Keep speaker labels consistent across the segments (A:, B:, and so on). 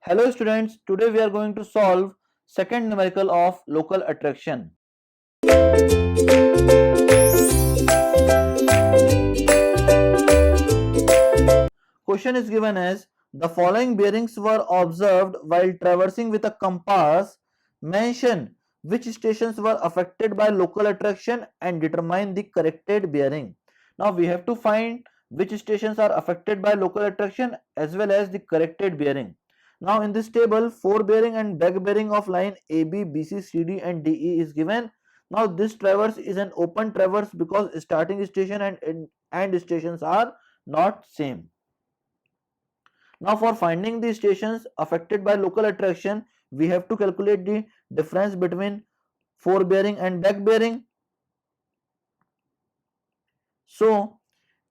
A: Hello students, today we are going to solve second numerical of local attraction. Question is given as the following bearings were observed while traversing with a compass. Mention which stations were affected by local attraction and determine the corrected bearing. Now we have to find which stations are affected by local attraction as well as the corrected bearing. Now in this table, forebearing and back bearing of line AB, BC, CD and DE is given. Now this traverse is an open traverse because starting station and end stations are not same. Now for finding the stations affected by local attraction, we have to calculate the difference between forebearing and back bearing. So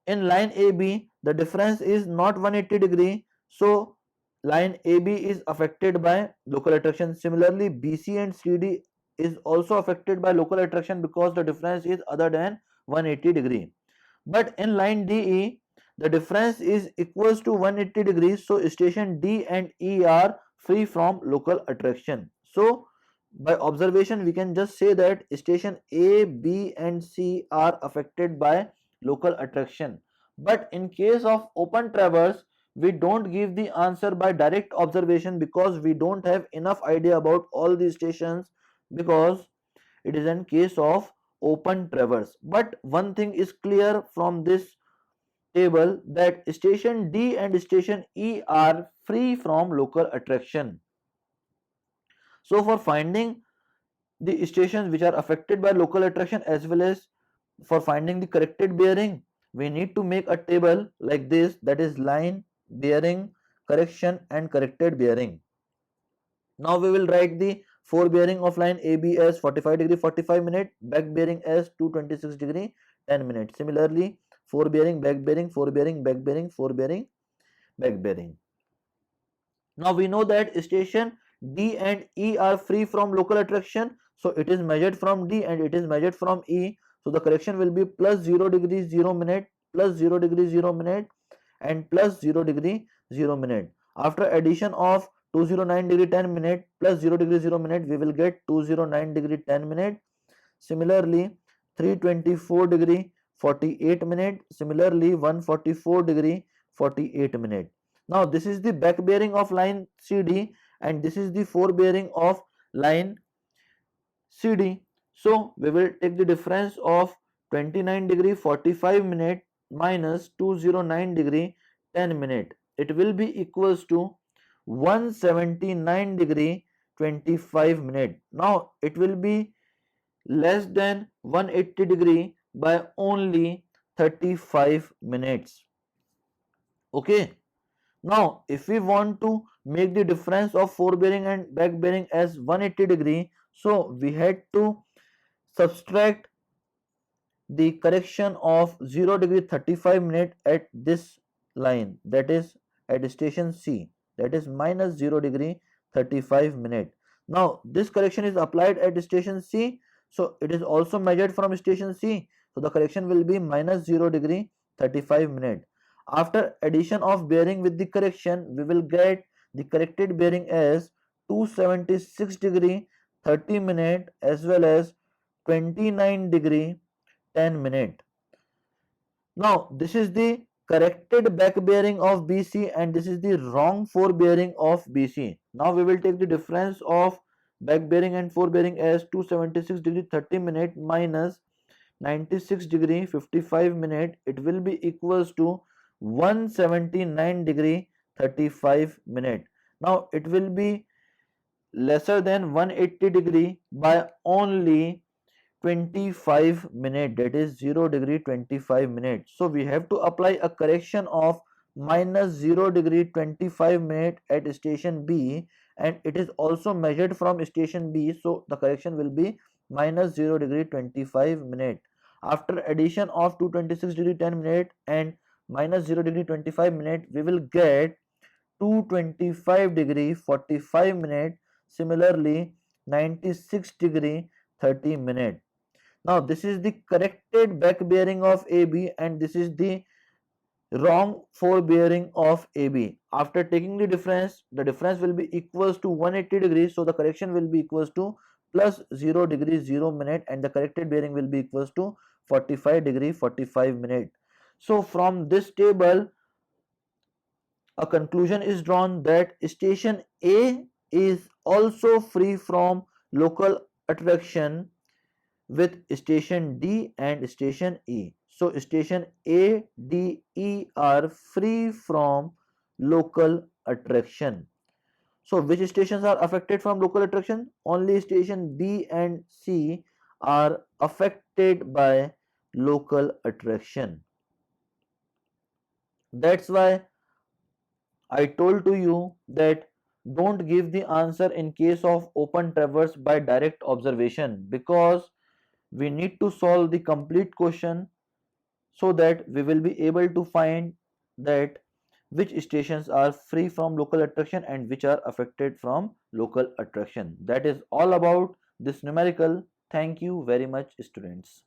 A: in line AB, the difference is not 180 degree. So line AB is affected by local attraction. Similarly, BC and CD is also affected by local attraction because the difference is other than 180 degree. But in line DE, the difference is equals to 180 degrees. So station D and E are free from local attraction. So by observation, we can just say that station A, B and C are affected by local attraction. But in case of open traverse, we don't give the answer by direct observation because we don't have enough idea about all these stations, because it is in case of open traverse. But one thing is clear from this table, that station D and station E are free from local attraction. So for finding the stations which are affected by local attraction as well as for finding the corrected bearing, we need to make a table like this, that is line, bearing, correction and corrected bearing. Now we will write the forebearing of line AB as 45 degree 45 minute, back bearing as 226 degree 10 minutes. Similarly, forebearing, back bearing, forebearing, back bearing, forebearing, back bearing. Now we know that station D and E are free from local attraction, so it is measured from D and it is measured from E. So the correction will be plus 0 degree 0 minute, plus 0 degree 0 minute and plus 0 degree 0 minute. After addition of 209 degree 10 minute plus 0 degree 0 minute, we will get 209 degree 10 minute. Similarly, 324 degree 48 minute. Similarly, 144 degree 48 minute. Now this is the back bearing of line CD and this is the forebearing of line CD. So we will take the difference of 29 degree 45 minute minus 209 degree 10 minute. It will be equals to 179 degree 25 minute. Now it will be less than 180 degree by only 35 minutes. Okay. Now if we want to make the difference of forebearing and back bearing as 180 degree, so we had to subtract the correction of 0 degree 35 minute at this line, that is at station C, that is minus 0 degree 35 minute. Now this correction is applied at station C, so it is also measured from station C, so the correction will be minus 0 degree 35 minute. After addition of bearing with the correction, we will get the corrected bearing as 276 degree 30 minute as well as 29 degree 10 minute. Now this is the corrected back bearing of BC and this is the wrong forebearing of BC. Now we will take the difference of back bearing and forebearing as 276 degree 30 minute minus 96 degree 55 minute. It will be equals to 179 degree 35 minute. Now it will be lesser than 180 degree by only 25 minute, that is 0 degree 25 minutes. So we have to apply a correction of minus 0 degree 25 minute at station B and it is also measured from station B, so the correction will be minus 0 degree 25 minute. After addition of 226 degree 10 minute and minus 0 degree 25 minute, we will get 225 degree 45 minute. Similarly, 96 degree 30 minute. Now this is the corrected back bearing of AB and this is the wrong for bearing of AB. After taking the difference will be equals to 180 degrees. So the correction will be equals to plus 0 degree 0 minute, and the corrected bearing will be equals to 45 degree 45 minute. So from this table, a conclusion is drawn that station A is also free from local attraction with station D and station E. So station A, D, E are free from local attraction. So which stations are affected from local attraction? Only station B and C are affected by local attraction. That's why I told to you that don't give the answer in case of open traverse by direct observation, because we need to solve the complete question so that we will be able to find that which stations are free from local attraction and which are affected from local attraction. That is all about this numerical. Thank you very much, students.